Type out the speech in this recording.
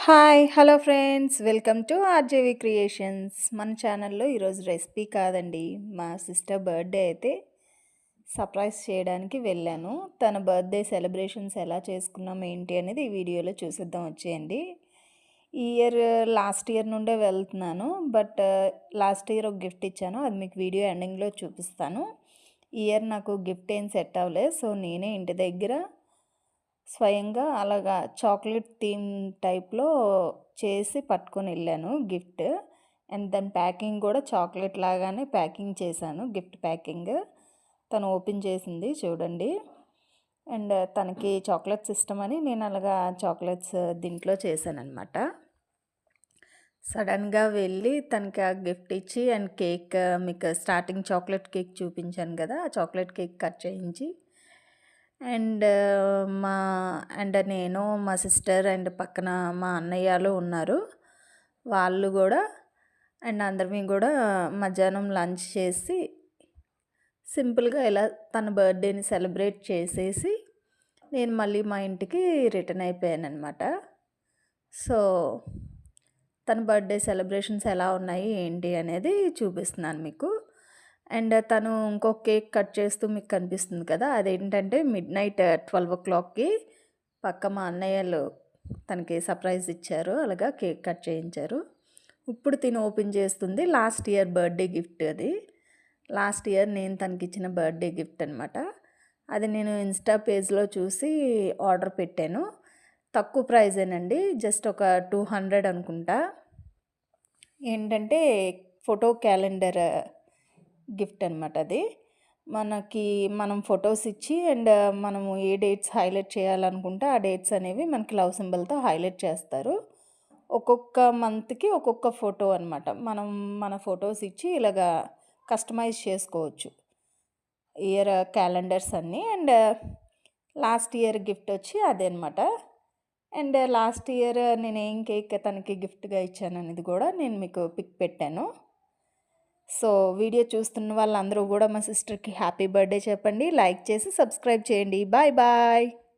Hi! Hello friends. Welcome to RJV creations. మన ఛానల్‌లో ఈరోజు రెసిపీ కాదండి. మా సిస్టర్ బర్త్‌డే అయితే సర్ప్రైజ్ చేయడానికి వెళ్ళాను. తన బర్త్‌డే సెలబ్రేషన్స్ ఎలా చేసుకున్నాం ఏంటి అనేది ఈ వీడియోలో చూసేద్దాం వచ్చేయండి. ఈ ఇయర్ లాస్ట్ ఇయర్ నుండే వెళ్తున్నాను. లాస్ట్ ఇయర్ ఒక గిఫ్ట్ ఇచ్చాను. అది మీకు వీడియో ఎండింగ్‌లో చూపిస్తాను. ఈ ఇయర్ నాకు గిఫ్ట్ ఏం సెట్ అవ్వలేదు. సో, నేనే ఇంటి దగ్గర స్వయంగా అలాగా చాక్లెట్ థీమ్ టైప్‌లో చేసి పట్టుకొనెళ్ళాను గిఫ్ట్. అండ్ దాని ప్యాకింగ్ గూడా చాక్లెట్ లాగానే ప్యాకింగ్ చేశాను. Gift packing. తను ఓపెన్ చేసింది చూడండి. అండ్ తనకి చాక్లెట్స్ ఇష్టమని నేను అలాగా చాక్లెట్స్ దీంట్లో చేశాననమాట. సడన్‌గా వెళ్ళి తనకి ఆ గిఫ్ట్ ఇచ్చి అండ్ కేక్ మీకు స్టార్టింగ్ చాక్లెట్ కేక్ చూపించాను గదా! ఆ చాక్లెట్ కేక్ కట్ చేయించి అండ్ మా నేను, మా సిస్టర్ అండ్ పక్కన మా అన్నయ్యలు ఉన్నారు. వాళ్ళు గూడా అండ్ అందరం గూడా మధ్యాహ్నం లంచ్ చేసి సింపుల్‌గా ఇలా తన బర్త్‌డేని సెలబ్రేట్ చేసేసి నేను మళ్ళీ మా ఇంటికి రిటర్న్ అయిపోయాననమాట. సో, తన బర్త్‌డే సెలబ్రేషన్స్ ఎలా ఉన్నాయి ఏంటి అనేది చూపిస్తున్నాను మీకు. అండ్ తను ఇంకొక కేక్ కట్ చేస్తూ మీకు కనిపిస్తుంది కదా! అదేంటంటే మిడ్‌నైట్ 12:00కి పక్క మా అన్నయ్యలు తనకి సర్ప్రైజ్ ఇచ్చారు. అలాగా కేక్ కట్ చేయించారు. ఇప్పుడు తిను ఓపెన్ చేస్తుంది. లాస్ట్ ఇయర్ బర్త్‌డే గిఫ్ట్ అది. లాస్ట్ ఇయర్ నేను తనకిచ్చిన బర్త్‌డే గిఫ్ట్ అనమాట. అది నేను ఇన్‌స్టా పేజ్‌లో చూసి ఆర్డర్ పెట్టాను. తక్కువ ప్రైజేనండి. జస్ట్ ఒక 200 అనుకుంటా. ఏంటంటే ఫోటో క్యాలెండర్ గిఫ్ట్ అనమాట అది. మనం ఫోటోస్ ఇచ్చి అండ్ మనము ఏ డేట్స్ హైలైట్ చేయాలనుకుంటే ఆ డేట్స్ అనేవి మనకి లవ్ సింబల్‌తో హైలైట్ చేస్తారు. ఒక్కొక్క మంత్‌కి ఒక్కొక్క ఫోటో అనమాట. మన ఫోటోస్ ఇచ్చి ఇలాగా కస్టమైజ్ చేసుకోవచ్చు. ఇయర్ క్యాలెండర్స్ అన్నీ అండ్ లాస్ట్ ఇయర్ గిఫ్ట్ వచ్చి అదే అనమాట. అండ్ లాస్ట్ ఇయర్ నేనేం కేక్ తనకి గిఫ్ట్‌గా ఇచ్చాననేది గూడా నేను మీకు పిక్ పెట్టాను. సో, వీడియో చూస్తున్న వాళ్ళందరూ గూడా మా సిస్టర్‌కి హ్యాపీ బర్త్‌డే చెప్పండి. లైక్ చేసి సబ్స్క్రైబ్ చేయండి. Bye bye.